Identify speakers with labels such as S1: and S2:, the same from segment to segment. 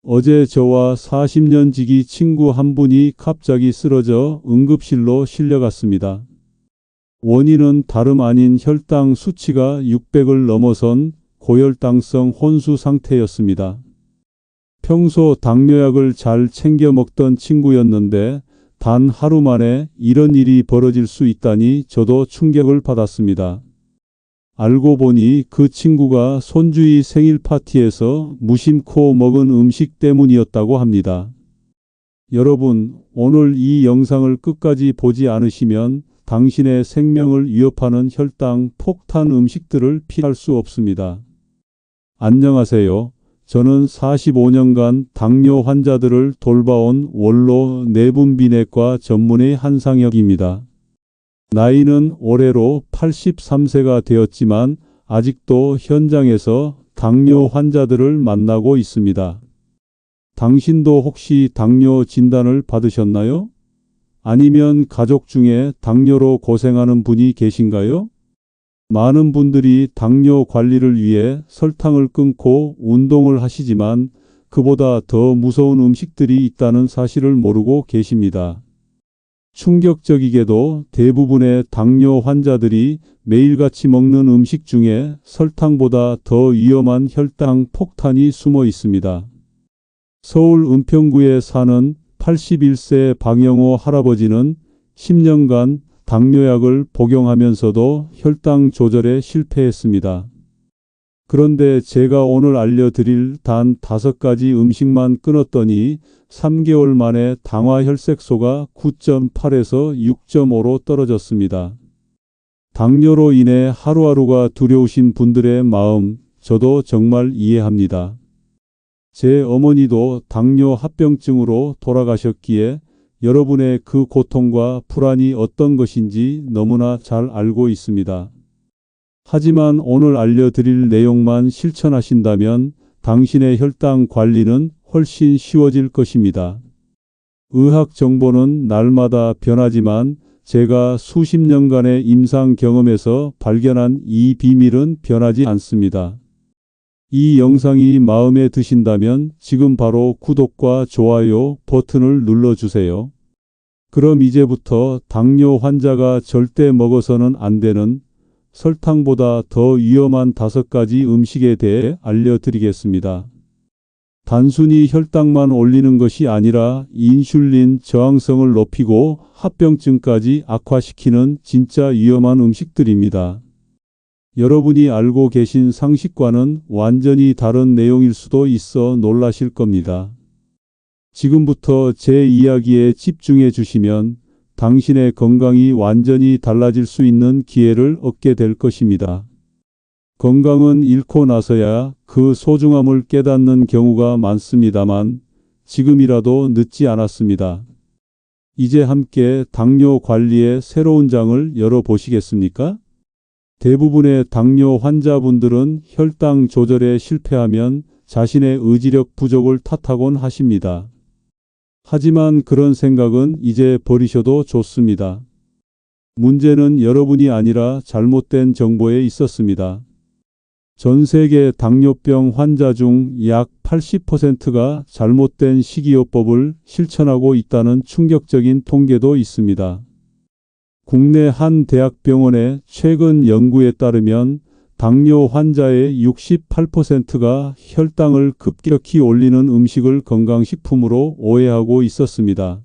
S1: 어제 저와 40년 지기 친구 한 분이 갑자기 쓰러져 응급실로 실려갔습니다. 원인은 다름 아닌 혈당 수치가 600을 넘어선 고혈당성 혼수 상태였습니다. 평소 당뇨약을 잘 챙겨 먹던 친구였는데 단 하루 만에 이런 일이 벌어질 수 있다니 저도 충격을 받았습니다. 알고 보니 그 친구가 손주의 생일 파티에서 무심코 먹은 음식 때문이었다고 합니다. 여러분, 오늘 이 영상을 끝까지 보지 않으시면 당신의 생명을 위협하는 혈당 폭탄 음식들을 피할 수 없습니다. 안녕하세요. 저는 45년간 당뇨 환자들을 돌봐온 원로 내분비내과 전문의 한상혁입니다. 나이는 올해로 83세가 되었지만 아직도 현장에서 당뇨 환자들을 만나고 있습니다. 당신도 혹시 당뇨 진단을 받으셨나요? 아니면 가족 중에 당뇨로 고생하는 분이 계신가요? 많은 분들이 당뇨 관리를 위해 설탕을 끊고 운동을 하시지만 그보다 더 무서운 음식들이 있다는 사실을 모르고 계십니다. 충격적이게도 대부분의 당뇨 환자들이 매일같이 먹는 음식 중에 설탕보다 더 위험한 혈당 폭탄이 숨어 있습니다. 서울 은평구에 사는 81세 방영호 할아버지는 10년간 당뇨약을 복용하면서도 혈당 조절에 실패했습니다. 그런데 제가 오늘 알려드릴 단 5가지 음식만 끊었더니 3개월 만에 당화혈색소가 9.8에서 6.5로 떨어졌습니다. 당뇨로 인해 하루하루가 두려우신 분들의 마음, 저도 정말 이해합니다. 제 어머니도 당뇨 합병증으로 돌아가셨기에 여러분의 그 고통과 불안이 어떤 것인지 너무나 잘 알고 있습니다. 하지만 오늘 알려드릴 내용만 실천하신다면 당신의 혈당 관리는 훨씬 쉬워질 것입니다. 의학 정보는 날마다 변하지만 제가 수십 년간의 임상 경험에서 발견한 이 비밀은 변하지 않습니다. 이 영상이 마음에 드신다면 지금 바로 구독과 좋아요 버튼을 눌러주세요. 그럼 이제부터 당뇨 환자가 절대 먹어서는 안 되는 설탕보다 더 위험한 5가지 음식에 대해 알려드리겠습니다. 단순히 혈당만 올리는 것이 아니라 인슐린 저항성을 높이고 합병증까지 악화시키는 진짜 위험한 음식들입니다. 여러분이 알고 계신 상식과는 완전히 다른 내용일 수도 있어 놀라실 겁니다. 지금부터 제 이야기에 집중해 주시면 당신의 건강이 완전히 달라질 수 있는 기회를 얻게 될 것입니다. 건강은 잃고 나서야 그 소중함을 깨닫는 경우가 많습니다만 지금이라도 늦지 않았습니다. 이제 함께 당뇨 관리의 새로운 장을 열어보시겠습니까? 대부분의 당뇨 환자분들은 혈당 조절에 실패하면 자신의 의지력 부족을 탓하곤 하십니다. 하지만 그런 생각은 이제 버리셔도 좋습니다. 문제는 여러분이 아니라 잘못된 정보에 있었습니다. 전 세계 당뇨병 환자 중 약 80%가 잘못된 식이요법을 실천하고 있다는 충격적인 통계도 있습니다. 국내 한 대학병원의 최근 연구에 따르면 당뇨 환자의 68%가 혈당을 급격히 올리는 음식을 건강식품으로 오해하고 있었습니다.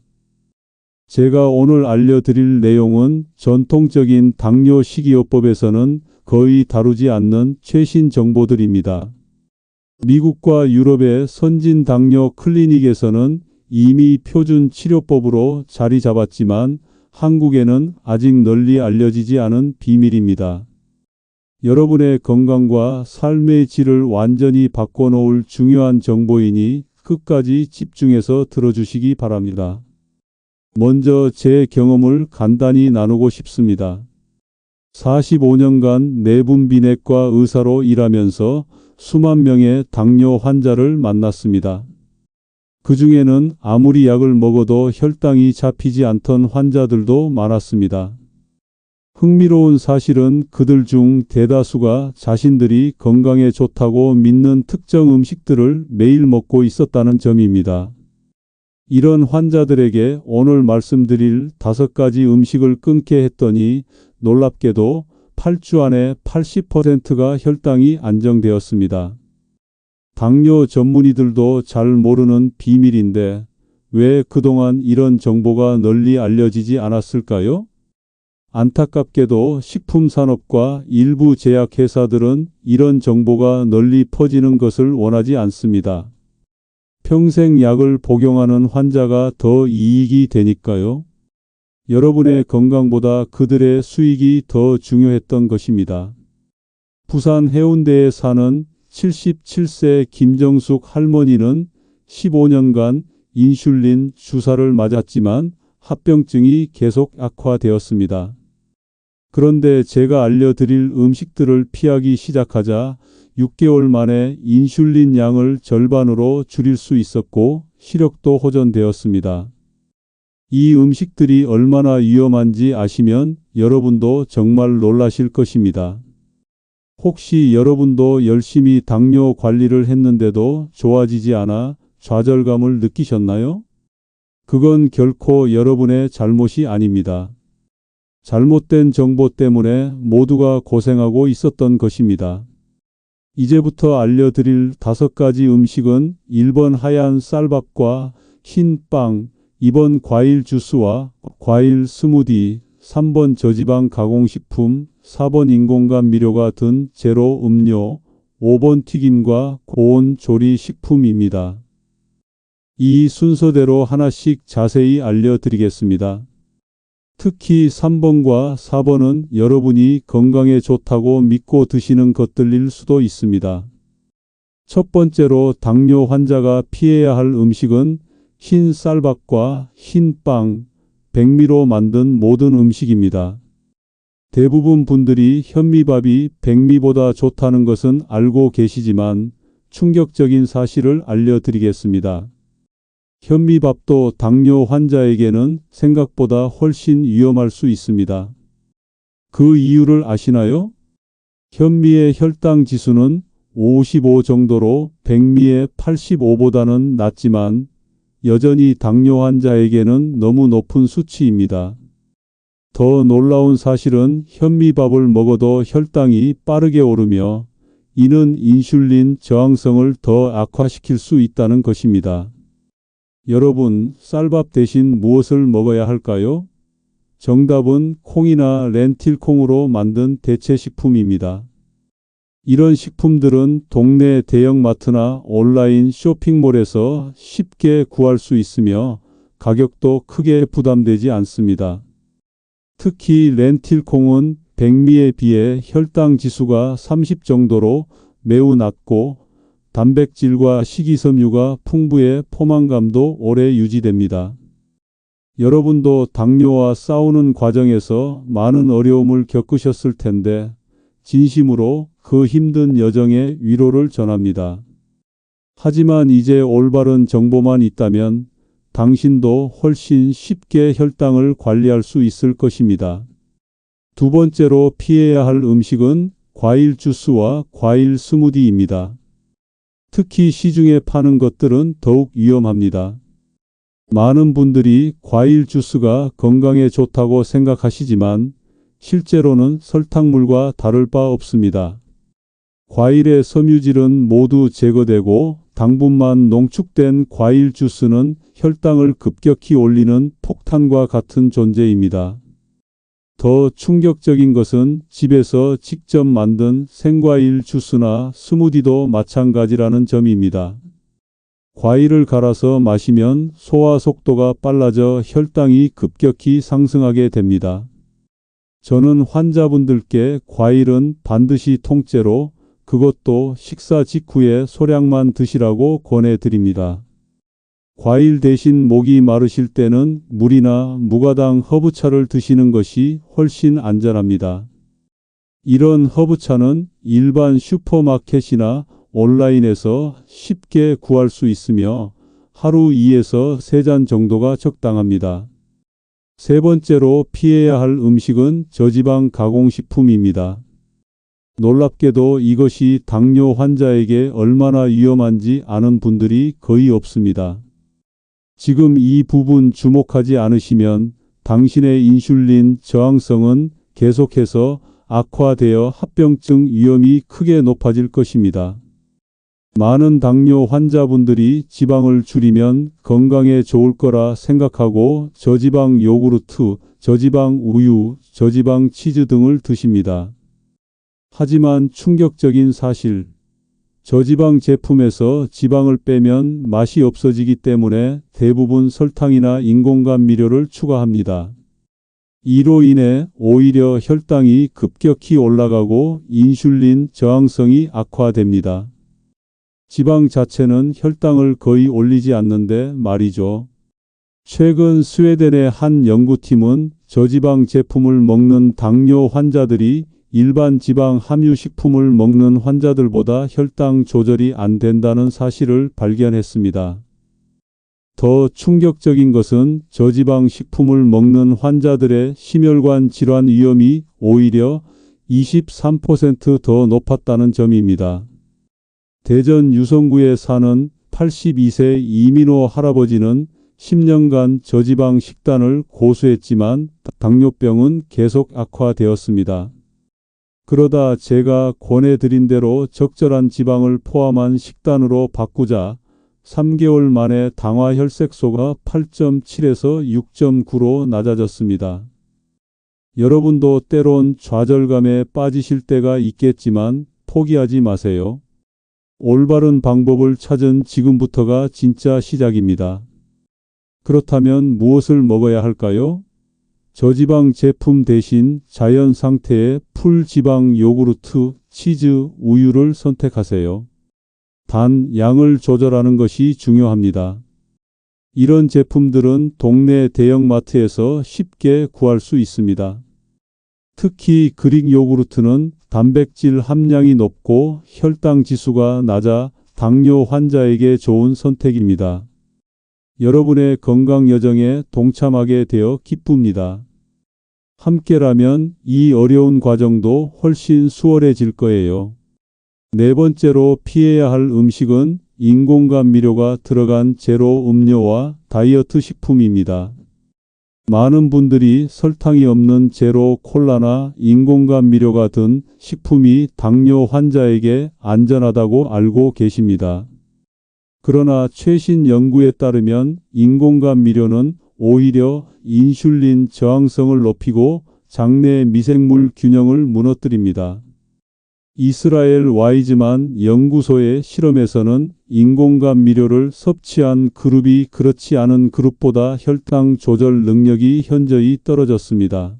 S1: 제가 오늘 알려드릴 내용은 전통적인 당뇨 식이요법에서는 거의 다루지 않는 최신 정보들입니다. 미국과 유럽의 선진 당뇨 클리닉에서는 이미 표준 치료법으로 자리 잡았지만 한국에는 아직 널리 알려지지 않은 비밀입니다. 여러분의 건강과 삶의 질을 완전히 바꿔놓을 중요한 정보이니 끝까지 집중해서 들어주시기 바랍니다. 먼저 제 경험을 간단히 나누고 싶습니다. 45년간 내분비내과 의사로 일하면서 수만 명의 당뇨 환자를 만났습니다. 그 중에는 아무리 약을 먹어도 혈당이 잡히지 않던 환자들도 많았습니다. 흥미로운 사실은 그들 중 대다수가 자신들이 건강에 좋다고 믿는 특정 음식들을 매일 먹고 있었다는 점입니다. 이런 환자들에게 오늘 말씀드릴 5가지 음식을 끊게 했더니 놀랍게도 8주 안에 80%가 혈당이 안정되었습니다. 당뇨 전문의들도 잘 모르는 비밀인데 왜 그동안 이런 정보가 널리 알려지지 않았을까요? 안타깝게도 식품산업과 일부 제약회사들은 이런 정보가 널리 퍼지는 것을 원하지 않습니다. 평생 약을 복용하는 환자가 더 이익이 되니까요. 여러분의 건강보다 그들의 수익이 더 중요했던 것입니다. 부산 해운대에 사는 77세 김정숙 할머니는 15년간 인슐린 주사를 맞았지만 합병증이 계속 악화되었습니다. 그런데 제가 알려드릴 음식들을 피하기 시작하자 6개월 만에 인슐린 양을 절반으로 줄일 수 있었고 시력도 호전되었습니다. 이 음식들이 얼마나 위험한지 아시면 여러분도 정말 놀라실 것입니다. 혹시 여러분도 열심히 당뇨 관리를 했는데도 좋아지지 않아 좌절감을 느끼셨나요? 그건 결코 여러분의 잘못이 아닙니다. 잘못된 정보 때문에 모두가 고생하고 있었던 것입니다. 이제부터 알려드릴 5가지 음식은 1번 하얀 쌀밥과 흰 빵, 2번 과일 주스와 과일 스무디, 3번 저지방 가공식품, 4번 인공감미료가 든 제로 음료, 5번 튀김과 고온 조리 식품입니다. 이 순서대로 하나씩 자세히 알려드리겠습니다. 특히 3번과 4번은 여러분이 건강에 좋다고 믿고 드시는 것들일 수도 있습니다. 첫 번째로 당뇨 환자가 피해야 할 음식은 흰 쌀밥과 흰 빵, 백미로 만든 모든 음식입니다. 대부분 분들이 현미밥이 백미보다 좋다는 것은 알고 계시지만 충격적인 사실을 알려드리겠습니다. 현미밥도 당뇨 환자에게는 생각보다 훨씬 위험할 수 있습니다. 그 이유를 아시나요? 현미의 혈당 지수는 55 정도로 백미의 85보다는 낮지만 여전히 당뇨 환자에게는 너무 높은 수치입니다. 더 놀라운 사실은 현미밥을 먹어도 혈당이 빠르게 오르며 이는 인슐린 저항성을 더 악화시킬 수 있다는 것입니다. 여러분, 쌀밥 대신 무엇을 먹어야 할까요? 정답은 콩이나 렌틸콩으로 만든 대체 식품입니다. 이런 식품들은 동네 대형마트나 온라인 쇼핑몰에서 쉽게 구할 수 있으며 가격도 크게 부담되지 않습니다. 특히 렌틸콩은 백미에 비해 혈당 지수가 30 정도로 매우 낮고 단백질과 식이섬유가 풍부해 포만감도 오래 유지됩니다. 여러분도 당뇨와 싸우는 과정에서 많은 어려움을 겪으셨을 텐데 진심으로 그 힘든 여정에 위로를 전합니다. 하지만 이제 올바른 정보만 있다면 당신도 훨씬 쉽게 혈당을 관리할 수 있을 것입니다. 두 번째로 피해야 할 음식은 과일 주스와 과일 스무디입니다. 특히 시중에 파는 것들은 더욱 위험합니다. 많은 분들이 과일 주스가 건강에 좋다고 생각하시지만 실제로는 설탕물과 다를 바 없습니다. 과일의 섬유질은 모두 제거되고 당분만 농축된 과일 주스는 혈당을 급격히 올리는 폭탄과 같은 존재입니다. 더 충격적인 것은 집에서 직접 만든 생과일 주스나 스무디도 마찬가지라는 점입니다. 과일을 갈아서 마시면 소화 속도가 빨라져 혈당이 급격히 상승하게 됩니다. 저는 환자분들께 과일은 반드시 통째로, 그것도 식사 직후에 소량만 드시라고 권해드립니다. 과일 대신 목이 마르실 때는 물이나 무가당 허브차를 드시는 것이 훨씬 안전합니다. 이런 허브차는 일반 슈퍼마켓이나 온라인에서 쉽게 구할 수 있으며 하루 2에서 3잔 정도가 적당합니다. 세 번째로 피해야 할 음식은 저지방 가공식품입니다. 놀랍게도 이것이 당뇨 환자에게 얼마나 위험한지 아는 분들이 거의 없습니다. 지금 이 부분 주목하지 않으시면 당신의 인슐린 저항성은 계속해서 악화되어 합병증 위험이 크게 높아질 것입니다. 많은 당뇨 환자분들이 지방을 줄이면 건강에 좋을 거라 생각하고 저지방 요구르트, 저지방 우유, 저지방 치즈 등을 드십니다. 하지만 충격적인 사실, 저지방 제품에서 지방을 빼면 맛이 없어지기 때문에 대부분 설탕이나 인공감미료를 추가합니다. 이로 인해 오히려 혈당이 급격히 올라가고 인슐린 저항성이 악화됩니다. 지방 자체는 혈당을 거의 올리지 않는데 말이죠. 최근 스웨덴의 한 연구팀은 저지방 제품을 먹는 당뇨 환자들이 일반 지방 함유 식품을 먹는 환자들보다 혈당 조절이 안 된다는 사실을 발견했습니다. 더 충격적인 것은 저지방 식품을 먹는 환자들의 심혈관 질환 위험이 오히려 23% 더 높았다는 점입니다. 대전 유성구에 사는 82세 이민호 할아버지는 10년간 저지방 식단을 고수했지만 당뇨병은 계속 악화되었습니다. 그러다 제가 권해드린 대로 적절한 지방을 포함한 식단으로 바꾸자 3개월 만에 당화 혈색소가 8.7에서 6.9로 낮아졌습니다. 여러분도 때론 좌절감에 빠지실 때가 있겠지만 포기하지 마세요. 올바른 방법을 찾은 지금부터가 진짜 시작입니다. 그렇다면 무엇을 먹어야 할까요? 저지방 제품 대신 자연 상태의 풀지방 요구르트, 치즈, 우유를 선택하세요. 단, 양을 조절하는 것이 중요합니다. 이런 제품들은 동네 대형마트에서 쉽게 구할 수 있습니다. 특히 그릭 요구르트는 단백질 함량이 높고 혈당 지수가 낮아 당뇨 환자에게 좋은 선택입니다. 여러분의 건강 여정에 동참하게 되어 기쁩니다. 함께라면 이 어려운 과정도 훨씬 수월해질 거예요. 네 번째로 피해야 할 음식은 인공감미료가 들어간 제로 음료와 다이어트 식품입니다. 많은 분들이 설탕이 없는 제로 콜라나 인공감미료가 든 식품이 당뇨 환자에게 안전하다고 알고 계십니다. 그러나 최신 연구에 따르면 인공감미료는 오히려 인슐린 저항성을 높이고 장내 미생물 균형을 무너뜨립니다. 이스라엘 와이즈만 연구소의 실험에서는 인공감미료를 섭취한 그룹이 그렇지 않은 그룹보다 혈당 조절 능력이 현저히 떨어졌습니다.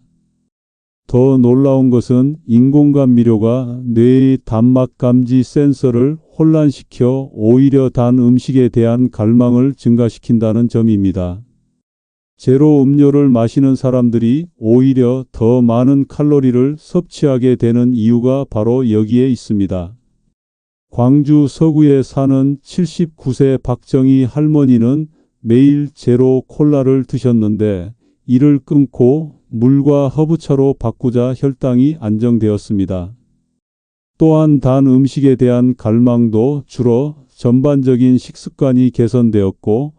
S1: 더 놀라운 것은 인공감미료가 뇌의 단맛 감지 센서를 혼란시켜 오히려 단 음식에 대한 갈망을 증가시킨다는 점입니다. 제로 음료를 마시는 사람들이 오히려 더 많은 칼로리를 섭취하게 되는 이유가 바로 여기에 있습니다. 광주 서구에 사는 79세 박정희 할머니는 매일 제로 콜라를 드셨는데 이를 끊고 물과 허브차로 바꾸자 혈당이 안정되었습니다. 또한 단 음식에 대한 갈망도 줄어 전반적인 식습관이 개선되었고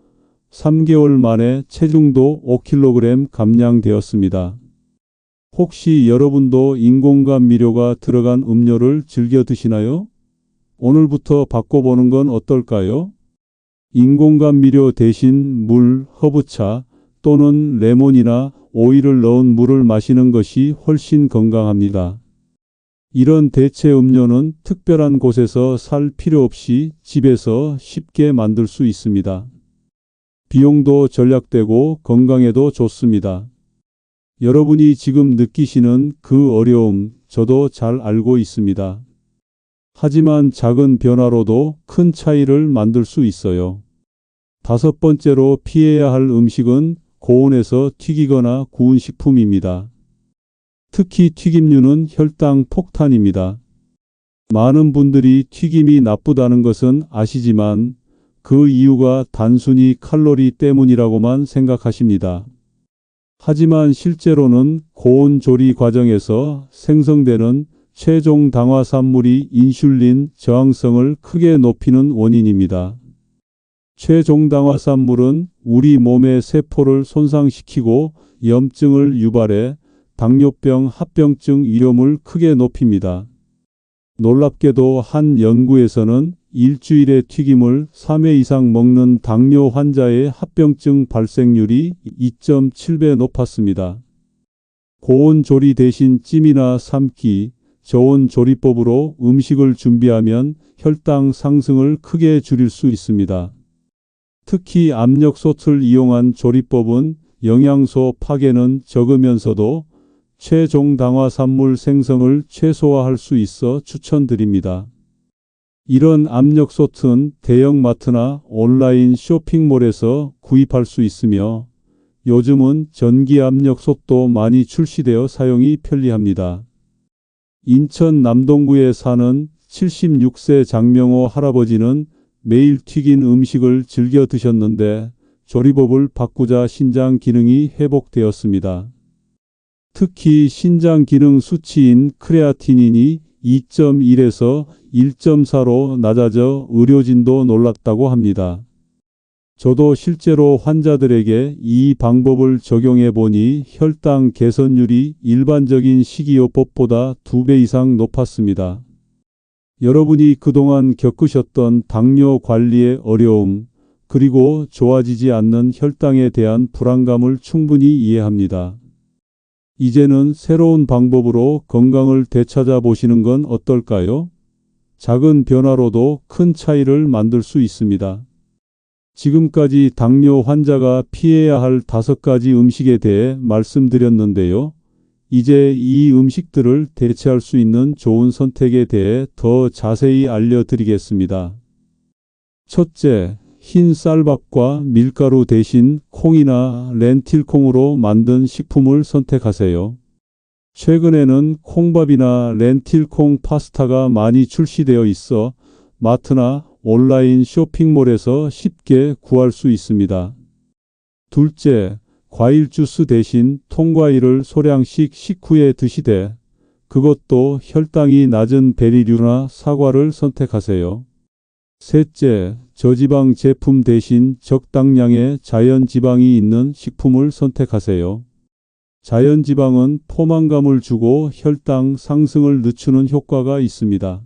S1: 3개월 만에 체중도 5kg 감량되었습니다. 혹시 여러분도 인공감미료가 들어간 음료를 즐겨 드시나요? 오늘부터 바꿔보는 건 어떨까요? 인공감미료 대신 물, 허브차 또는 레몬이나 오일을 넣은 물을 마시는 것이 훨씬 건강합니다. 이런 대체 음료는 특별한 곳에서 살 필요 없이 집에서 쉽게 만들 수 있습니다. 비용도 절약되고 건강에도 좋습니다. 여러분이 지금 느끼시는 그 어려움 저도 잘 알고 있습니다. 하지만 작은 변화로도 큰 차이를 만들 수 있어요. 다섯 번째로 피해야 할 음식은 고온에서 튀기거나 구운 식품입니다. 특히 튀김류는 혈당 폭탄입니다. 많은 분들이 튀김이 나쁘다는 것은 아시지만 그 이유가 단순히 칼로리 때문이라고만 생각하십니다. 하지만 실제로는 고온 조리 과정에서 생성되는 최종 당화산물이 인슐린 저항성을 크게 높이는 원인입니다. 최종 당화산물은 우리 몸의 세포를 손상시키고 염증을 유발해 당뇨병, 합병증 위험을 크게 높입니다. 놀랍게도 한 연구에서는 일주일에 튀김을 3회 이상 먹는 당뇨 환자의 합병증 발생률이 2.7배 높았습니다. 고온 조리 대신 찜이나 삶기, 저온 조리법으로 음식을 준비하면 혈당 상승을 크게 줄일 수 있습니다. 특히 압력솥을 이용한 조리법은 영양소 파괴는 적으면서도 최종 당화산물 생성을 최소화할 수 있어 추천드립니다. 이런 압력솥은 대형마트나 온라인 쇼핑몰에서 구입할 수 있으며 요즘은 전기 압력솥도 많이 출시되어 사용이 편리합니다. 인천 남동구에 사는 76세 장명호 할아버지는 매일 튀긴 음식을 즐겨 드셨는데 조리법을 바꾸자 신장 기능이 회복되었습니다. 특히 신장 기능 수치인 크레아티닌이 2.1에서 1.4로 낮아져 의료진도 놀랐다고 합니다. 저도 실제로 환자들에게 이 방법을 적용해 보니 혈당 개선율이 일반적인 식이요법보다 2배 이상 높았습니다. 여러분이 그동안 겪으셨던 당뇨 관리의 어려움, 그리고 좋아지지 않는 혈당에 대한 불안감을 충분히 이해합니다. 이제는 새로운 방법으로 건강을 되찾아 보시는 건 어떨까요? 작은 변화로도 큰 차이를 만들 수 있습니다. 지금까지 당뇨 환자가 피해야 할 5가지 음식에 대해 말씀드렸는데요. 이제 이 음식들을 대체할 수 있는 좋은 선택에 대해 더 자세히 알려드리겠습니다. 첫째, 흰 쌀밥과 밀가루 대신 콩이나 렌틸콩으로 만든 식품을 선택하세요. 최근에는 콩밥이나 렌틸콩 파스타가 많이 출시되어 있어 마트나 온라인 쇼핑몰에서 쉽게 구할 수 있습니다. 둘째, 과일 주스 대신 통과일을 소량씩 식후에 드시되 그것도 혈당이 낮은 베리류나 사과를 선택하세요. 셋째, 저지방 제품 대신 적당량의 자연지방이 있는 식품을 선택하세요. 자연지방은 포만감을 주고 혈당 상승을 늦추는 효과가 있습니다.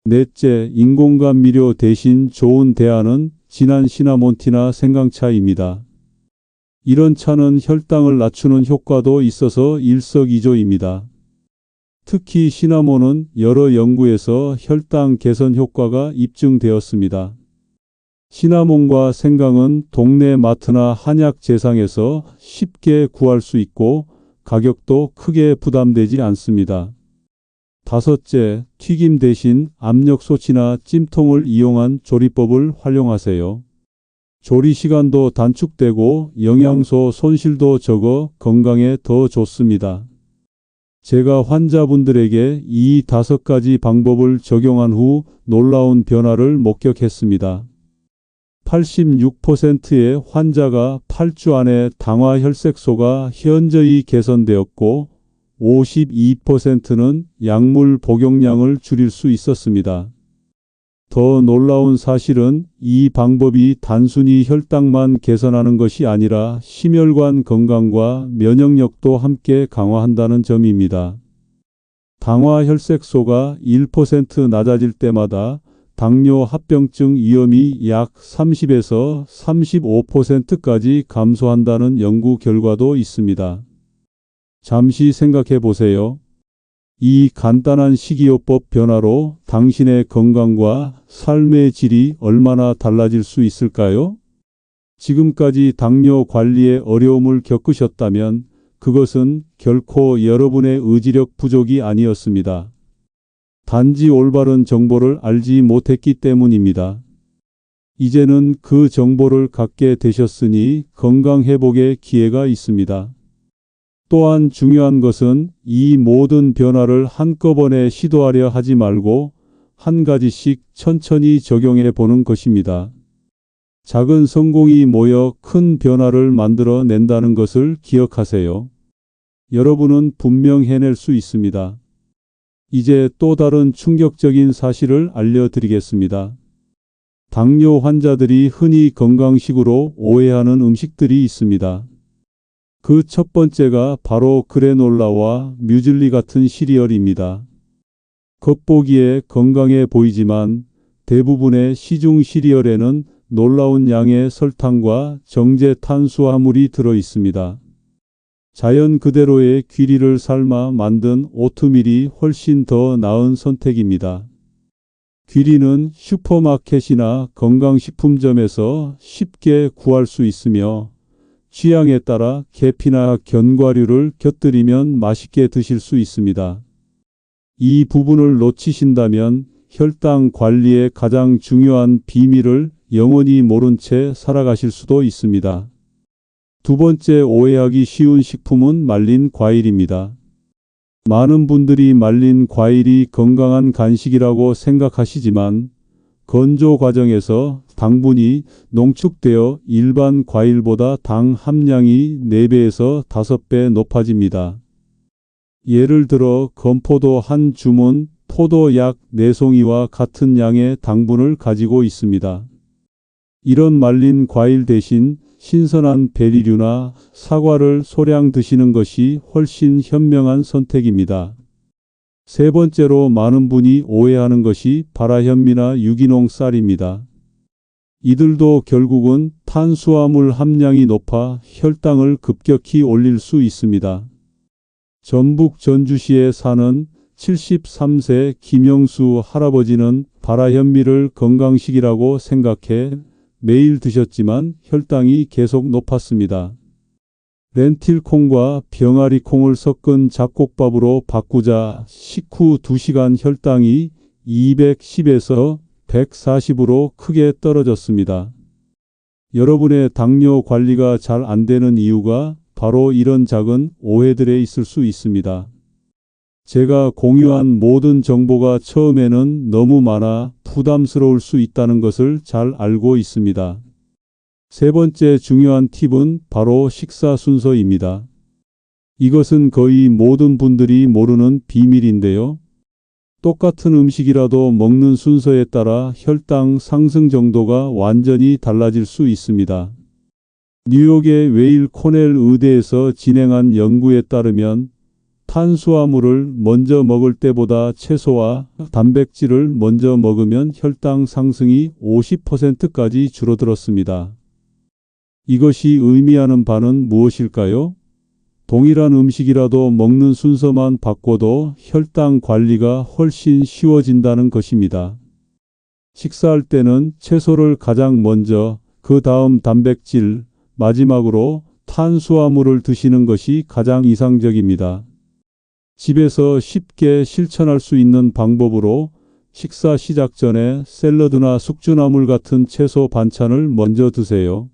S1: 넷째, 인공감미료 대신 좋은 대안은 진한 시나몬티나 생강차입니다. 이런 차는 혈당을 낮추는 효과도 있어서 일석이조입니다. 특히 시나몬은 여러 연구에서 혈당 개선 효과가 입증되었습니다. 시나몬과 생강은 동네 마트나 한약 제상에서 쉽게 구할 수 있고 가격도 크게 부담되지 않습니다. 다섯째, 튀김 대신 압력솥이나 찜통을 이용한 조리법을 활용하세요. 조리 시간도 단축되고 영양소 손실도 적어 건강에 더 좋습니다. 제가 환자분들에게 이 5가지 방법을 적용한 후 놀라운 변화를 목격했습니다. 86%의 환자가 8주 안에 당화혈색소가 현저히 개선되었고 52%는 약물 복용량을 줄일 수 있었습니다. 더 놀라운 사실은 이 방법이 단순히 혈당만 개선하는 것이 아니라 심혈관 건강과 면역력도 함께 강화한다는 점입니다. 당화혈색소가 1% 낮아질 때마다 당뇨 합병증 위험이 약 30에서 35%까지 감소한다는 연구 결과도 있습니다. 잠시 생각해 보세요. 이 간단한 식이요법 변화로 당신의 건강과 삶의 질이 얼마나 달라질 수 있을까요? 지금까지 당뇨 관리에 어려움을 겪으셨다면 그것은 결코 여러분의 의지력 부족이 아니었습니다. 단지 올바른 정보를 알지 못했기 때문입니다. 이제는 그 정보를 갖게 되셨으니 건강 회복의 기회가 있습니다. 또한 중요한 것은 이 모든 변화를 한꺼번에 시도하려 하지 말고 한 가지씩 천천히 적용해 보는 것입니다. 작은 성공이 모여 큰 변화를 만들어 낸다는 것을 기억하세요. 여러분은 분명 해낼 수 있습니다. 이제 또 다른 충격적인 사실을 알려드리겠습니다. 당뇨 환자들이 흔히 건강식으로 오해하는 음식들이 있습니다. 그 첫 번째가 바로 그래놀라와 뮤즐리 같은 시리얼입니다. 겉보기에 건강해 보이지만 대부분의 시중 시리얼에는 놀라운 양의 설탕과 정제 탄수화물이 들어 있습니다. 자연 그대로의 귀리를 삶아 만든 오트밀이 훨씬 더 나은 선택입니다. 귀리는 슈퍼마켓이나 건강식품점에서 쉽게 구할 수 있으며 취향에 따라 계피나 견과류를 곁들이면 맛있게 드실 수 있습니다. 이 부분을 놓치신다면 혈당 관리의 가장 중요한 비밀을 영원히 모른 채 살아가실 수도 있습니다. 두 번째 오해하기 쉬운 식품은 말린 과일입니다. 많은 분들이 말린 과일이 건강한 간식이라고 생각하시지만 건조 과정에서 당분이 농축되어 일반 과일보다 당 함량이 4배에서 5배 높아집니다. 예를 들어 건포도 한 줌은 포도 약 4송이와 같은 양의 당분을 가지고 있습니다. 이런 말린 과일 대신 신선한 베리류나 사과를 소량 드시는 것이 훨씬 현명한 선택입니다. 세 번째로 많은 분이 오해하는 것이 바라현미나 유기농 쌀입니다. 이들도 결국은 탄수화물 함량이 높아 혈당을 급격히 올릴 수 있습니다. 전북 전주시에 사는 73세 김영수 할아버지는 바라현미를 건강식이라고 생각해 매일 드셨지만 혈당이 계속 높았습니다. 렌틸콩과 병아리콩을 섞은 잡곡밥으로 바꾸자 식후 2시간 혈당이 210에서 140으로 크게 떨어졌습니다. 여러분의 당뇨 관리가 잘 안 되는 이유가 바로 이런 작은 오해들에 있을 수 있습니다. 제가 공유한 모든 정보가 처음에는 너무 많아 부담스러울 수 있다는 것을 잘 알고 있습니다. 세 번째 중요한 팁은 바로 식사 순서입니다. 이것은 거의 모든 분들이 모르는 비밀인데요. 똑같은 음식이라도 먹는 순서에 따라 혈당 상승 정도가 완전히 달라질 수 있습니다. 뉴욕의 웨일 코넬 의대에서 진행한 연구에 따르면 탄수화물을 먼저 먹을 때보다 채소와 단백질을 먼저 먹으면 혈당 상승이 50%까지 줄어들었습니다. 이것이 의미하는 바는 무엇일까요? 동일한 음식이라도 먹는 순서만 바꿔도 혈당 관리가 훨씬 쉬워진다는 것입니다. 식사할 때는 채소를 가장 먼저, 그 다음 단백질, 마지막으로 탄수화물을 드시는 것이 가장 이상적입니다. 집에서 쉽게 실천할 수 있는 방법으로 식사 시작 전에 샐러드나 숙주나물 같은 채소 반찬을 먼저 드세요.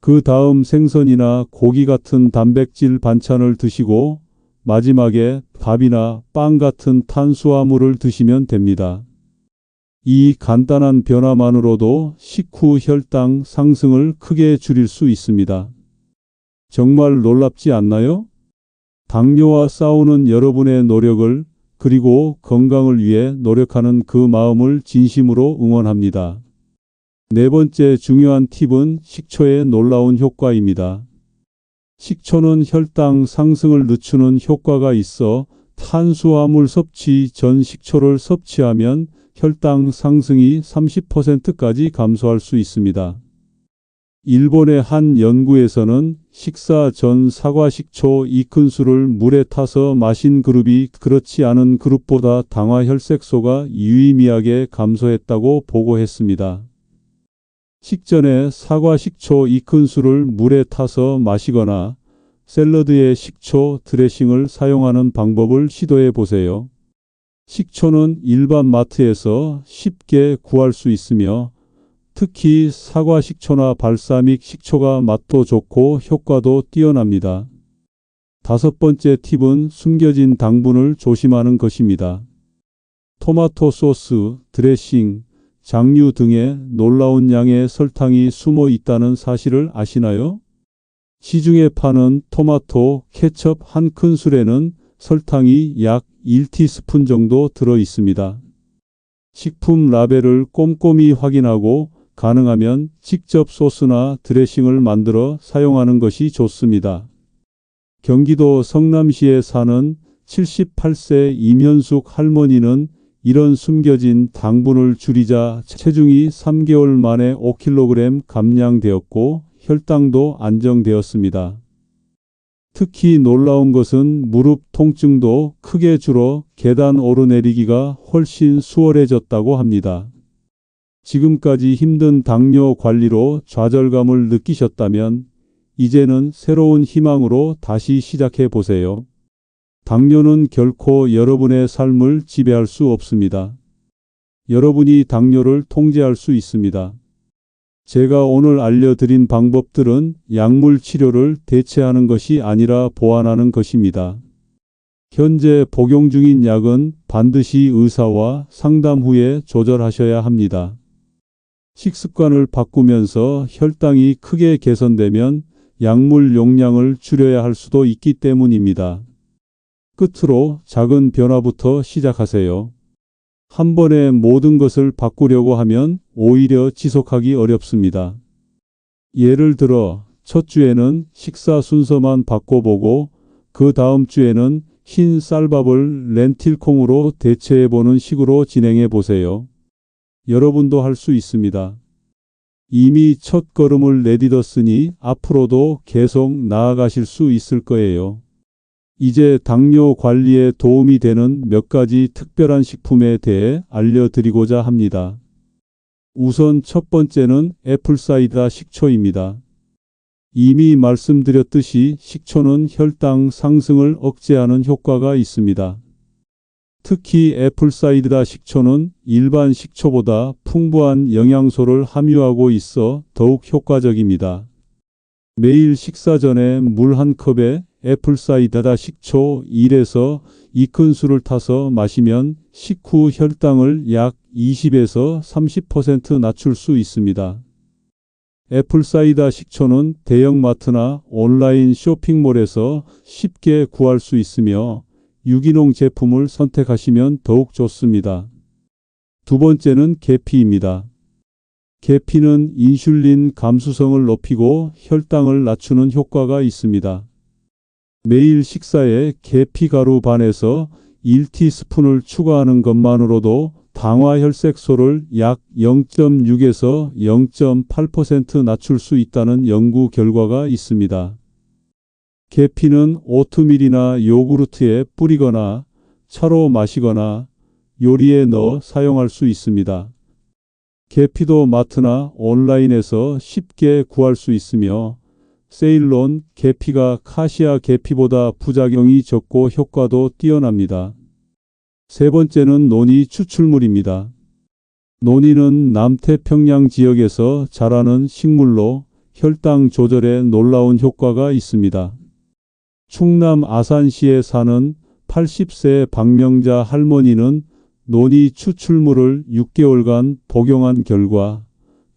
S1: 그 다음 생선이나 고기 같은 단백질 반찬을 드시고 마지막에 밥이나 빵 같은 탄수화물을 드시면 됩니다. 이 간단한 변화만으로도 식후 혈당 상승을 크게 줄일 수 있습니다. 정말 놀랍지 않나요? 당뇨와 싸우는 여러분의 노력을, 그리고 건강을 위해 노력하는 그 마음을 진심으로 응원합니다. 네 번째 중요한 팁은 식초의 놀라운 효과입니다. 식초는 혈당 상승을 늦추는 효과가 있어 탄수화물 섭취 전 식초를 섭취하면 혈당 상승이 30%까지 감소할 수 있습니다. 일본의 한 연구에서는 식사 전 사과 식초 2큰술을 물에 타서 마신 그룹이 그렇지 않은 그룹보다 당화 혈색소가 유의미하게 감소했다고 보고했습니다. 식전에 사과 식초 2큰술을 물에 타서 마시거나 샐러드에 식초 드레싱을 사용하는 방법을 시도해 보세요. 식초는 일반 마트에서 쉽게 구할 수 있으며 특히 사과 식초나 발사믹 식초가 맛도 좋고 효과도 뛰어납니다. 다섯 번째 팁은 숨겨진 당분을 조심하는 것입니다. 토마토 소스, 드레싱, 장류 등에 놀라운 양의 설탕이 숨어 있다는 사실을 아시나요? 시중에 파는 토마토 케첩 한 큰술에는 설탕이 약 1티스푼 정도 들어 있습니다. 식품 라벨을 꼼꼼히 확인하고 가능하면 직접 소스나 드레싱을 만들어 사용하는 것이 좋습니다. 경기도 성남시에 사는 78세 이면숙 할머니는 이런 숨겨진 당분을 줄이자 체중이 3개월 만에 5kg 감량되었고 혈당도 안정되었습니다. 특히 놀라운 것은 무릎 통증도 크게 줄어 계단 오르내리기가 훨씬 수월해졌다고 합니다. 지금까지 힘든 당뇨 관리로 좌절감을 느끼셨다면 이제는 새로운 희망으로 다시 시작해 보세요. 당뇨는 결코 여러분의 삶을 지배할 수 없습니다. 여러분이 당뇨를 통제할 수 있습니다. 제가 오늘 알려드린 방법들은 약물 치료를 대체하는 것이 아니라 보완하는 것입니다. 현재 복용 중인 약은 반드시 의사와 상담 후에 조절하셔야 합니다. 식습관을 바꾸면서 혈당이 크게 개선되면 약물 용량을 줄여야 할 수도 있기 때문입니다. 끝으로 작은 변화부터 시작하세요. 한 번에 모든 것을 바꾸려고 하면 오히려 지속하기 어렵습니다. 예를 들어 첫 주에는 식사 순서만 바꿔보고 그 다음 주에는 흰 쌀밥을 렌틸콩으로 대체해보는 식으로 진행해 보세요. 여러분도 할 수 있습니다. 이미 첫 걸음을 내딛었으니 앞으로도 계속 나아가실 수 있을 거예요. 이제 당뇨 관리에 도움이 되는 몇 가지 특별한 식품에 대해 알려드리고자 합니다. 우선 첫 번째는 애플사이다 식초입니다. 이미 말씀드렸듯이 식초는 혈당 상승을 억제하는 효과가 있습니다. 특히 애플사이다 식초는 일반 식초보다 풍부한 영양소를 함유하고 있어 더욱 효과적입니다. 매일 식사 전에 물 한 컵에 애플사이다 식초 1에서 2큰술을 타서 마시면 식후 혈당을 약 20에서 30% 낮출 수 있습니다. 애플사이다 식초는 대형마트나 온라인 쇼핑몰에서 쉽게 구할 수 있으며 유기농 제품을 선택하시면 더욱 좋습니다. 두 번째는 계피입니다. 계피는 인슐린 감수성을 높이고 혈당을 낮추는 효과가 있습니다. 매일 식사에 계피가루 반에서 1티스푼을 추가하는 것만으로도 당화혈색소를 약 0.6에서 0.8% 낮출 수 있다는 연구 결과가 있습니다. 계피는 오트밀이나 요구르트에 뿌리거나 차로 마시거나 요리에 넣어 사용할 수 있습니다. 계피도 마트나 온라인에서 쉽게 구할 수 있으며 세일론 계피가 카시아 계피보다 부작용이 적고 효과도 뛰어납니다. 세 번째는 노니 추출물입니다. 노니는 남태평양 지역에서 자라는 식물로 혈당 조절에 놀라운 효과가 있습니다. 충남 아산시에 사는 80세 박명자 할머니는 노니 추출물을 6개월간 복용한 결과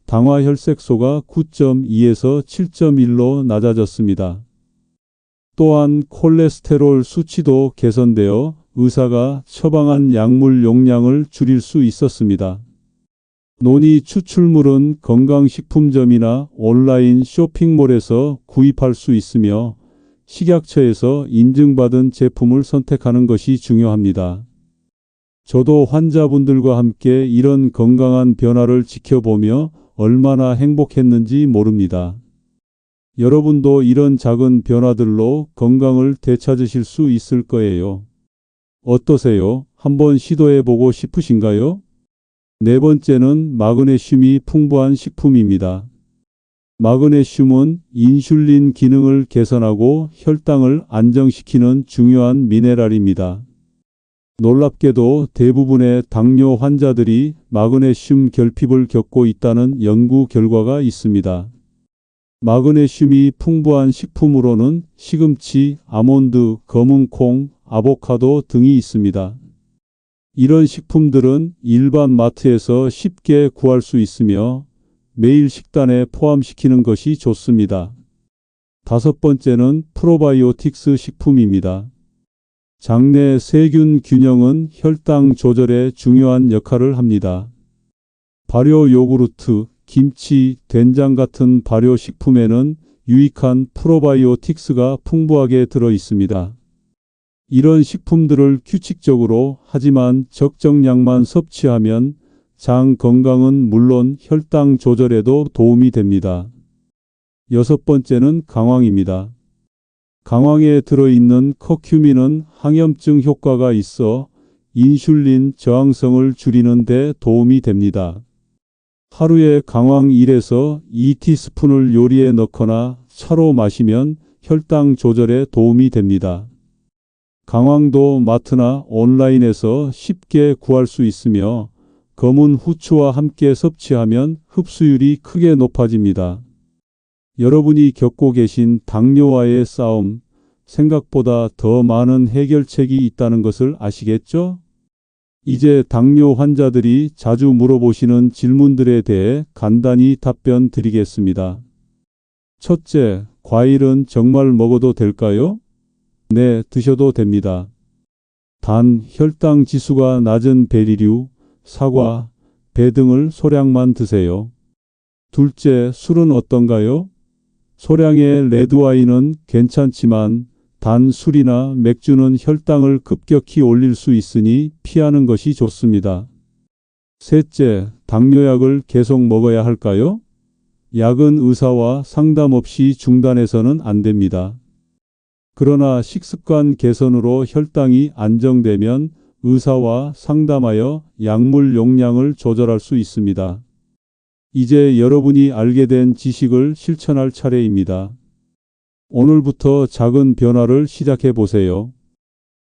S1: 당화혈색소가 9.2에서 7.1로 낮아졌습니다. 또한 콜레스테롤 수치도 개선되어 의사가 처방한 약물 용량을 줄일 수 있었습니다. 노니 추출물은 건강식품점이나 온라인 쇼핑몰에서 구입할 수 있으며 식약처에서 인증받은 제품을 선택하는 것이 중요합니다. 저도 환자분들과 함께 이런 건강한 변화를 지켜보며 얼마나 행복했는지 모릅니다. 여러분도 이런 작은 변화들로 건강을 되찾으실 수 있을 거예요. 어떠세요? 한번 시도해보고 싶으신가요? 네 번째는 마그네슘이 풍부한 식품입니다. 마그네슘은 인슐린 기능을 개선하고 혈당을 안정시키는 중요한 미네랄입니다. 놀랍게도 대부분의 당뇨 환자들이 마그네슘 결핍을 겪고 있다는 연구 결과가 있습니다. 마그네슘이 풍부한 식품으로는 시금치, 아몬드, 검은콩, 아보카도 등이 있습니다. 이런 식품들은 일반 마트에서 쉽게 구할 수 있으며 매일 식단에 포함시키는 것이 좋습니다. 다섯 번째는 프로바이오틱스 식품입니다. 장내 세균 균형은 혈당 조절에 중요한 역할을 합니다. 발효 요구르트, 김치, 된장 같은 발효 식품에는 유익한 프로바이오틱스가 풍부하게 들어 있습니다. 이런 식품들을 규칙적으로 하지만 적정량만 섭취하면 장 건강은 물론 혈당 조절에도 도움이 됩니다. 여섯 번째는 강황입니다. 강황에 들어있는 커큐민은 항염증 효과가 있어 인슐린 저항성을 줄이는 데 도움이 됩니다. 하루에 강황 1에서 2티스푼을 요리에 넣거나 차로 마시면 혈당 조절에 도움이 됩니다. 강황도 마트나 온라인에서 쉽게 구할 수 있으며 검은 후추와 함께 섭취하면 흡수율이 크게 높아집니다. 여러분이 겪고 계신 당뇨와의 싸움, 생각보다 더 많은 해결책이 있다는 것을 아시겠죠? 이제 당뇨 환자들이 자주 물어보시는 질문들에 대해 간단히 답변 드리겠습니다. 첫째, 과일은 정말 먹어도 될까요? 네, 드셔도 됩니다. 단, 혈당 지수가 낮은 베리류, 사과, 배 등을 소량만 드세요. 둘째, 술은 어떤가요? 소량의 레드와인은 괜찮지만 단 술이나 맥주는 혈당을 급격히 올릴 수 있으니 피하는 것이 좋습니다. 셋째, 당뇨약을 계속 먹어야 할까요? 약은 의사와 상담 없이 중단해서는 안 됩니다. 그러나 식습관 개선으로 혈당이 안정되면 의사와 상담하여 약물 용량을 조절할 수 있습니다. 이제 여러분이 알게 된 지식을 실천할 차례입니다. 오늘부터 작은 변화를 시작해 보세요.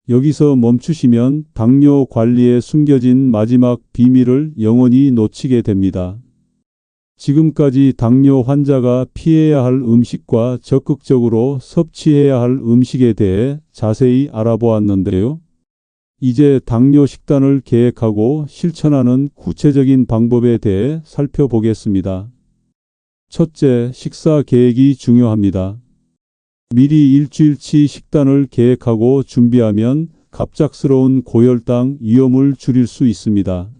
S1: 여기서 멈추시면 당뇨 관리에 숨겨진 마지막 비밀을 영원히 놓치게 됩니다. 지금까지 당뇨 환자가 피해야 할 음식과 적극적으로 섭취해야 할 음식에 대해 자세히 알아보았는데요. 이제 당뇨 식단을 계획하고 실천하는 구체적인 방법에 대해 살펴보겠습니다. 첫째, 식사 계획이 중요합니다. 미리 일주일치 식단을 계획하고 준비하면 갑작스러운 고혈당 위험을 줄일 수 있습니다.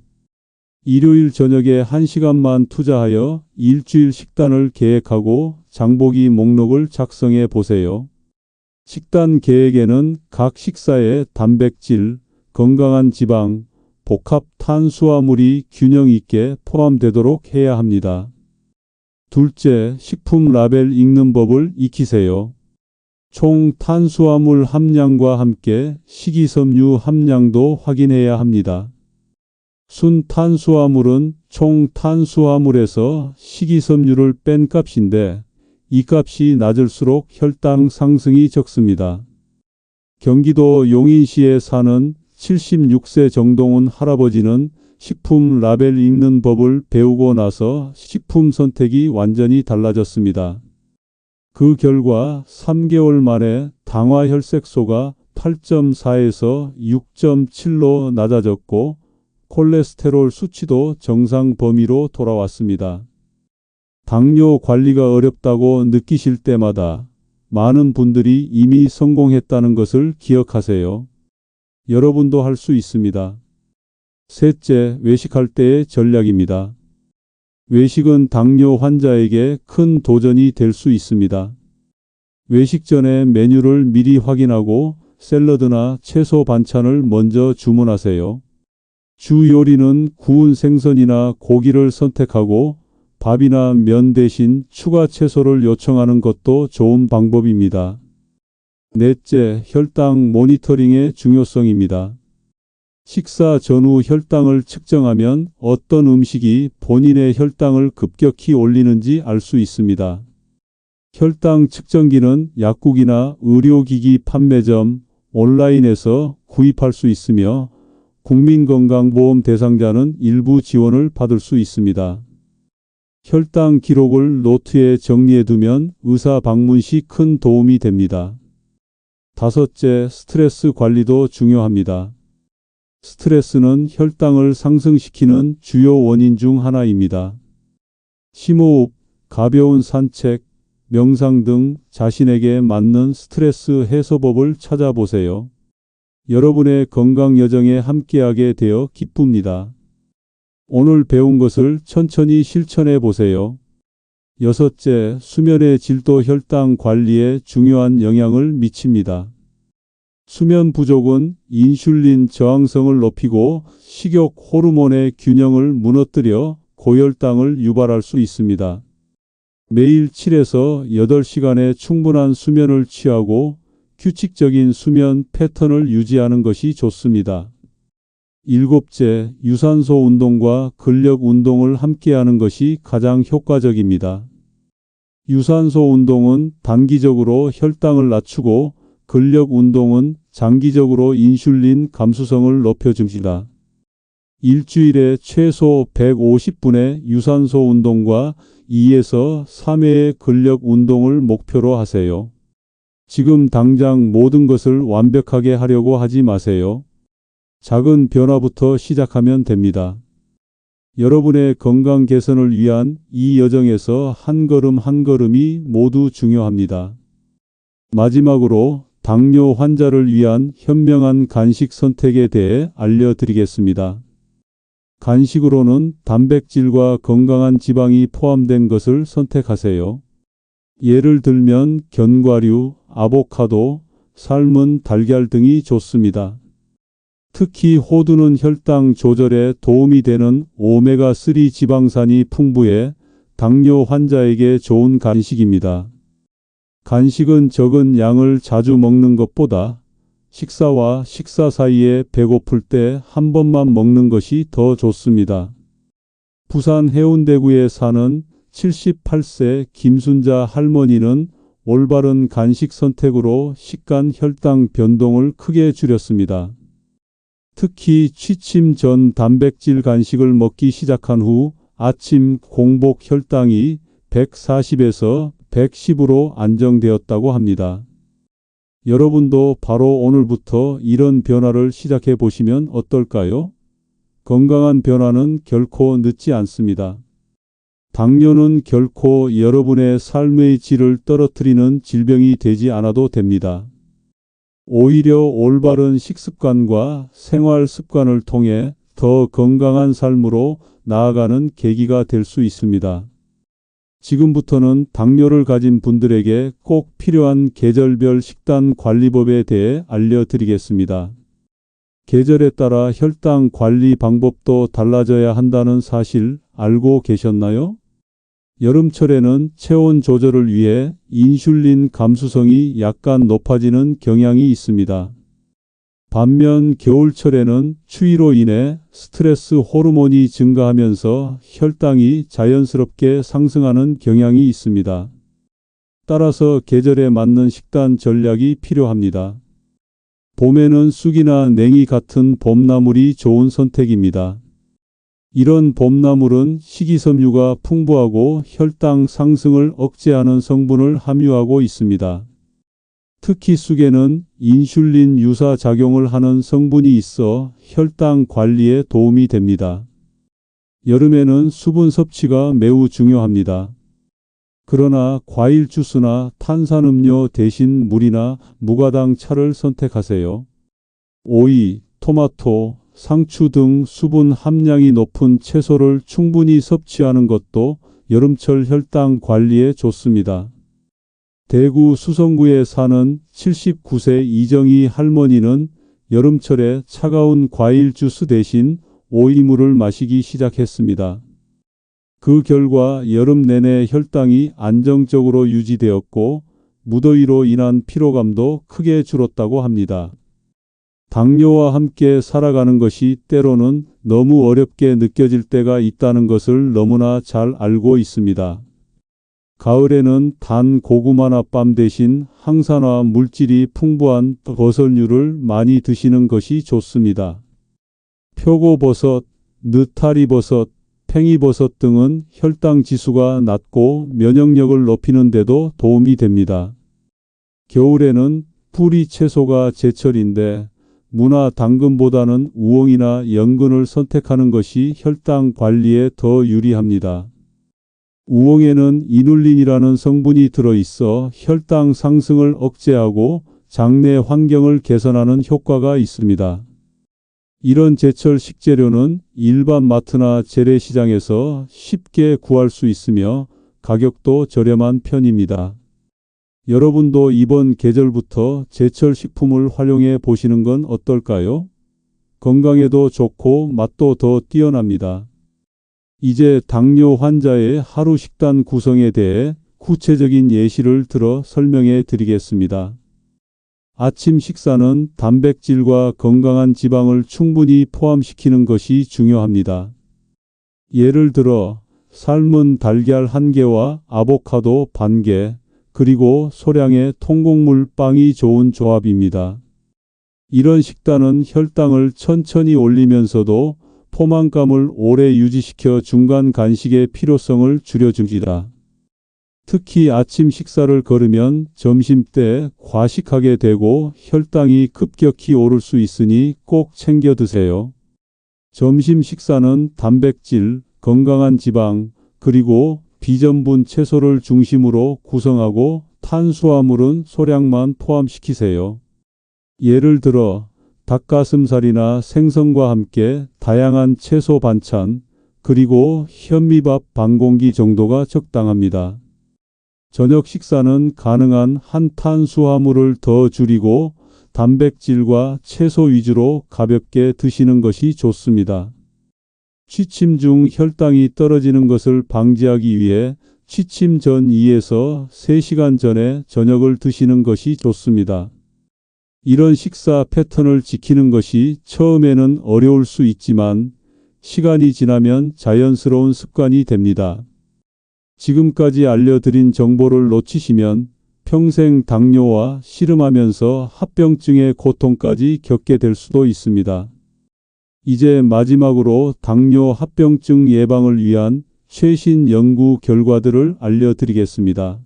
S1: 일요일 저녁에 1시간만 투자하여 일주일 식단을 계획하고 장보기 목록을 작성해 보세요. 식단 계획에는 각 식사의 단백질, 건강한 지방, 복합 탄수화물이 균형 있게 포함되도록 해야 합니다. 둘째, 식품 라벨 읽는 법을 익히세요. 총 탄수화물 함량과 함께 식이섬유 함량도 확인해야 합니다. 순 탄수화물은 총 탄수화물에서 식이섬유를 뺀 값인데 이 값이 낮을수록 혈당 상승이 적습니다. 경기도 용인시에 사는 76세 정동훈 할아버지는 식품 라벨 읽는 법을 배우고 나서 식품 선택이 완전히 달라졌습니다. 그 결과 3개월 만에 당화 혈색소가 8.4에서 6.7로 낮아졌고 콜레스테롤 수치도 정상 범위로 돌아왔습니다. 당뇨 관리가 어렵다고 느끼실 때마다 많은 분들이 이미 성공했다는 것을 기억하세요. 여러분도 할 수 있습니다. 셋째, 외식할 때의 전략입니다. 외식은 당뇨 환자에게 큰 도전이 될 수 있습니다. 외식 전에 메뉴를 미리 확인하고 샐러드나 채소 반찬을 먼저 주문하세요. 주 요리는 구운 생선이나 고기를 선택하고 밥이나 면 대신 추가 채소를 요청하는 것도 좋은 방법입니다. 넷째, 혈당 모니터링의 중요성입니다. 식사 전후 혈당을 측정하면 어떤 음식이 본인의 혈당을 급격히 올리는지 알 수 있습니다. 혈당 측정기는 약국이나 의료기기 판매점, 온라인에서 구입할 수 있으며 국민건강보험 대상자는 일부 지원을 받을 수 있습니다. 혈당 기록을 노트에 정리해두면 의사 방문 시 큰 도움이 됩니다. 다섯째, 스트레스 관리도 중요합니다. 스트레스는 혈당을 상승시키는 주요 원인 중 하나입니다. 심호흡, 가벼운 산책, 명상 등 자신에게 맞는 스트레스 해소법을 찾아보세요. 여러분의 건강 여정에 함께하게 되어 기쁩니다. 오늘 배운 것을 천천히 실천해 보세요. 여섯째, 수면의 질도 혈당 관리에 중요한 영향을 미칩니다. 수면 부족은 인슐린 저항성을 높이고 식욕 호르몬의 균형을 무너뜨려 고혈당을 유발할 수 있습니다. 매일 7에서 8시간의 충분한 수면을 취하고 규칙적인 수면 패턴을 유지하는 것이 좋습니다. 일곱째, 유산소 운동과 근력 운동을 함께하는 것이 가장 효과적입니다. 유산소 운동은 단기적으로 혈당을 낮추고 근력 운동은 장기적으로 인슐린 감수성을 높여줍니다. 일주일에 최소 150분의 유산소 운동과 2에서 3회의 근력 운동을 목표로 하세요. 지금 당장 모든 것을 완벽하게 하려고 하지 마세요. 작은 변화부터 시작하면 됩니다. 여러분의 건강 개선을 위한 이 여정에서 한 걸음 한 걸음이 모두 중요합니다. 마지막으로 당뇨 환자를 위한 현명한 간식 선택에 대해 알려드리겠습니다. 간식으로는 단백질과 건강한 지방이 포함된 것을 선택하세요. 예를 들면 견과류, 아보카도, 삶은 달걀 등이 좋습니다. 특히 호두는 혈당 조절에 도움이 되는 오메가3 지방산이 풍부해 당뇨 환자에게 좋은 간식입니다. 간식은 적은 양을 자주 먹는 것보다 식사와 식사 사이에 배고플 때 한 번만 먹는 것이 더 좋습니다. 부산 해운대구에 사는 78세 김순자 할머니는 올바른 간식 선택으로 식간 혈당 변동을 크게 줄였습니다. 특히 취침 전 단백질 간식을 먹기 시작한 후 아침 공복 혈당이 140에서 110으로 안정되었다고 합니다. 여러분도 바로 오늘부터 이런 변화를 시작해 보시면 어떨까요? 건강한 변화는 결코 늦지 않습니다. 당뇨는 결코 여러분의 삶의 질을 떨어뜨리는 질병이 되지 않아도 됩니다. 오히려 올바른 식습관과 생활 습관을 통해 더 건강한 삶으로 나아가는 계기가 될 수 있습니다. 지금부터는 당뇨를 가진 분들에게 꼭 필요한 계절별 식단 관리법에 대해 알려드리겠습니다. 계절에 따라 혈당 관리 방법도 달라져야 한다는 사실 알고 계셨나요? 여름철에는 체온 조절을 위해 인슐린 감수성이 약간 높아지는 경향이 있습니다. 반면 겨울철에는 추위로 인해 스트레스 호르몬이 증가하면서 혈당이 자연스럽게 상승하는 경향이 있습니다. 따라서 계절에 맞는 식단 전략이 필요합니다. 봄에는 쑥이나 냉이 같은 봄나물이 좋은 선택입니다. 이런 봄나물은 식이섬유가 풍부하고 혈당 상승을 억제하는 성분을 함유하고 있습니다. 특히 쑥에는 인슐린 유사 작용을 하는 성분이 있어 혈당 관리에 도움이 됩니다. 여름에는 수분 섭취가 매우 중요합니다. 그러나 과일 주스나 탄산음료 대신 물이나 무가당 차를 선택하세요. 오이, 토마토, 상추 등 수분 함량이 높은 채소를 충분히 섭취하는 것도 여름철 혈당 관리에 좋습니다. 대구 수성구에 사는 79세 이정희 할머니는 여름철에 차가운 과일 주스 대신 오이물을 마시기 시작했습니다. 그 결과 여름 내내 혈당이 안정적으로 유지되었고 무더위로 인한 피로감도 크게 줄었다고 합니다. 당뇨와 함께 살아가는 것이 때로는 너무 어렵게 느껴질 때가 있다는 것을 너무나 잘 알고 있습니다. 가을에는 단 고구마나 밤 대신 항산화 물질이 풍부한 버섯류를 많이 드시는 것이 좋습니다. 표고버섯, 느타리버섯, 팽이버섯 등은 혈당 지수가 낮고 면역력을 높이는 데도 도움이 됩니다. 겨울에는 뿌리 채소가 제철인데 무나 당근보다는 우엉이나 연근을 선택하는 것이 혈당 관리에 더 유리합니다. 우엉에는 이눌린이라는 성분이 들어있어 혈당 상승을 억제하고 장내 환경을 개선하는 효과가 있습니다. 이런 제철 식재료는 일반 마트나 재래시장에서 쉽게 구할 수 있으며 가격도 저렴한 편입니다. 여러분도 이번 계절부터 제철 식품을 활용해 보시는 건 어떨까요? 건강에도 좋고 맛도 더 뛰어납니다. 이제 당뇨 환자의 하루 식단 구성에 대해 구체적인 예시를 들어 설명해 드리겠습니다. 아침 식사는 단백질과 건강한 지방을 충분히 포함시키는 것이 중요합니다. 예를 들어 삶은 달걀 1개와 아보카도 반 개, 그리고 소량의 통곡물 빵이 좋은 조합입니다. 이런 식단은 혈당을 천천히 올리면서도 포만감을 오래 유지시켜 중간 간식의 필요성을 줄여줍니다. 특히 아침 식사를 거르면 점심때 과식하게 되고 혈당이 급격히 오를 수 있으니 꼭 챙겨 드세요. 점심 식사는 단백질, 건강한 지방, 그리고 비전분 채소를 중심으로 구성하고 탄수화물은 소량만 포함시키세요. 예를 들어 닭가슴살이나 생선과 함께 다양한 채소 반찬, 그리고 현미밥 반 공기 정도가 적당합니다. 저녁 식사는 가능한 한 탄수화물을 더 줄이고 단백질과 채소 위주로 가볍게 드시는 것이 좋습니다. 취침 중 혈당이 떨어지는 것을 방지하기 위해 취침 전 2에서 3시간 전에 저녁을 드시는 것이 좋습니다. 이런 식사 패턴을 지키는 것이 처음에는 어려울 수 있지만 시간이 지나면 자연스러운 습관이 됩니다. 지금까지 알려드린 정보를 놓치시면 평생 당뇨와 씨름하면서 합병증의 고통까지 겪게 될 수도 있습니다. 이제 마지막으로 당뇨 합병증 예방을 위한 최신 연구 결과들을 알려드리겠습니다.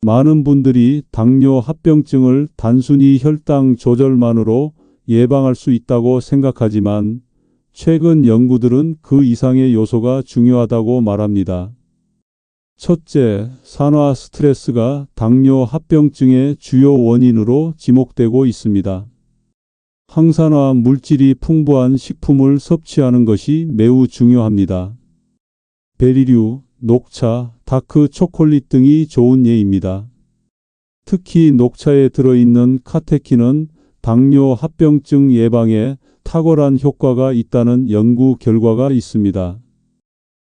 S1: 많은 분들이 당뇨 합병증을 단순히 혈당 조절만으로 예방할 수 있다고 생각하지만 최근 연구들은 그 이상의 요소가 중요하다고 말합니다. 첫째, 산화 스트레스가 당뇨 합병증의 주요 원인으로 지목되고 있습니다. 항산화 물질이 풍부한 식품을 섭취하는 것이 매우 중요합니다. 베리류, 녹차, 다크 초콜릿 등이 좋은 예입니다. 특히 녹차에 들어있는 카테킨은 당뇨 합병증 예방에 탁월한 효과가 있다는 연구 결과가 있습니다.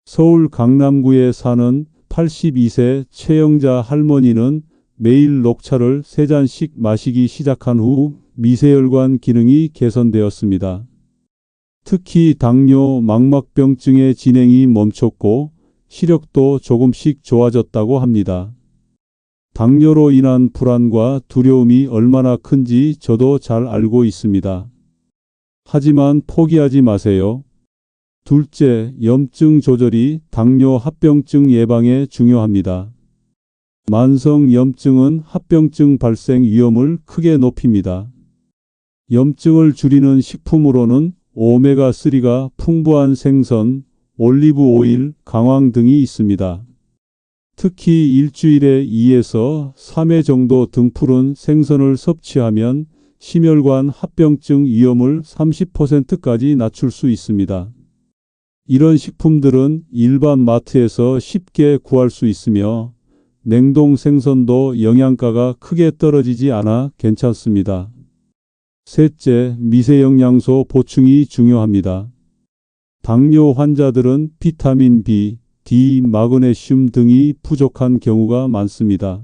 S1: 서울 강남구에 사는 82세 최영자 할머니는 매일 녹차를 3잔씩 마시기 시작한 후 미세혈관 기능이 개선되었습니다. 특히 당뇨 망막병증의 진행이 멈췄고 시력도 조금씩 좋아졌다고 합니다. 당뇨로 인한 불안과 두려움이 얼마나 큰지 저도 잘 알고 있습니다. 하지만 포기하지 마세요. 둘째, 염증 조절이 당뇨 합병증 예방에 중요합니다. 만성 염증은 합병증 발생 위험을 크게 높입니다. 염증을 줄이는 식품으로는 오메가3가 풍부한 생선, 올리브 오일, 강황 등이 있습니다. 특히 일주일에 2에서 3회 정도 등푸른 생선을 섭취하면 심혈관 합병증 위험을 30%까지 낮출 수 있습니다. 이런 식품들은 일반 마트에서 쉽게 구할 수 있으며 냉동 생선도 영양가가 크게 떨어지지 않아 괜찮습니다. 셋째, 미세영양소 보충이 중요합니다. 당뇨 환자들은 비타민 B, D, 마그네슘 등이 부족한 경우가 많습니다.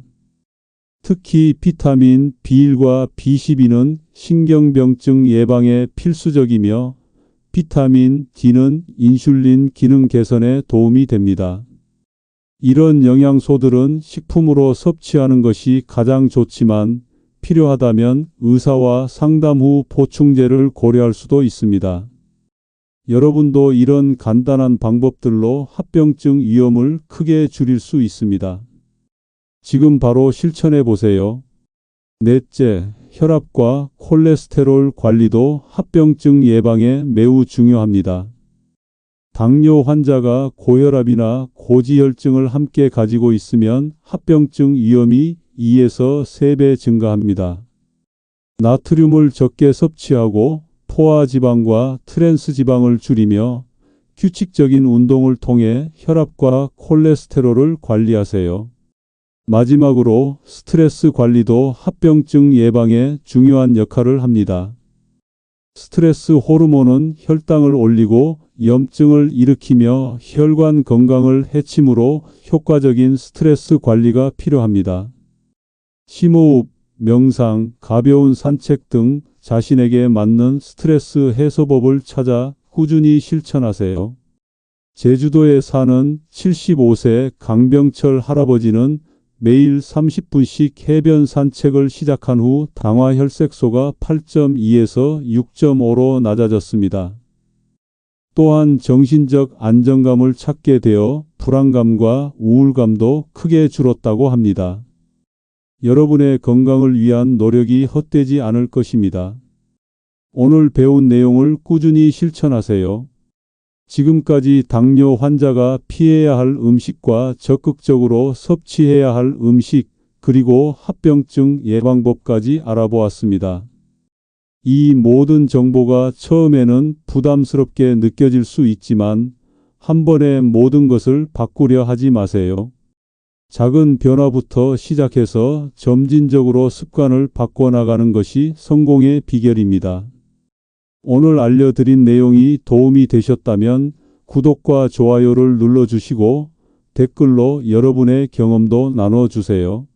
S1: 특히 비타민 B1과 B12는 신경병증 예방에 필수적이며 비타민 D는 인슐린 기능 개선에 도움이 됩니다. 이런 영양소들은 식품으로 섭취하는 것이 가장 좋지만 필요하다면 의사와 상담 후 보충제를 고려할 수도 있습니다. 여러분도 이런 간단한 방법들로 합병증 위험을 크게 줄일 수 있습니다. 지금 바로 실천해 보세요. 넷째, 혈압과 콜레스테롤 관리도 합병증 예방에 매우 중요합니다. 당뇨 환자가 고혈압이나 고지혈증을 함께 가지고 있으면 합병증 위험이 2에서 3배 증가합니다. 나트륨을 적게 섭취하고 포화지방과 트랜스지방을 줄이며 규칙적인 운동을 통해 혈압과 콜레스테롤을 관리하세요. 마지막으로 스트레스 관리도 합병증 예방에 중요한 역할을 합니다. 스트레스 호르몬은 혈당을 올리고 염증을 일으키며 혈관 건강을 해치므로 효과적인 스트레스 관리가 필요합니다. 심호흡, 명상, 가벼운 산책 등 자신에게 맞는 스트레스 해소법을 찾아 꾸준히 실천하세요. 제주도에 사는 75세 강병철 할아버지는 매일 30분씩 해변 산책을 시작한 후 당화 혈색소가 8.2에서 6.5로 낮아졌습니다. 또한 정신적 안정감을 찾게 되어 불안감과 우울감도 크게 줄었다고 합니다. 여러분의 건강을 위한 노력이 헛되지 않을 것입니다. 오늘 배운 내용을 꾸준히 실천하세요. 지금까지 당뇨 환자가 피해야 할 음식과 적극적으로 섭취해야 할 음식, 그리고 합병증 예방법까지 알아보았습니다. 이 모든 정보가 처음에는 부담스럽게 느껴질 수 있지만 한 번에 모든 것을 바꾸려 하지 마세요. 작은 변화부터 시작해서 점진적으로 습관을 바꿔나가는 것이 성공의 비결입니다. 오늘 알려드린 내용이 도움이 되셨다면 구독과 좋아요를 눌러주시고 댓글로 여러분의 경험도 나눠주세요.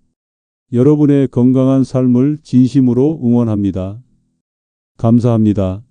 S1: 여러분의 건강한 삶을 진심으로 응원합니다. 감사합니다.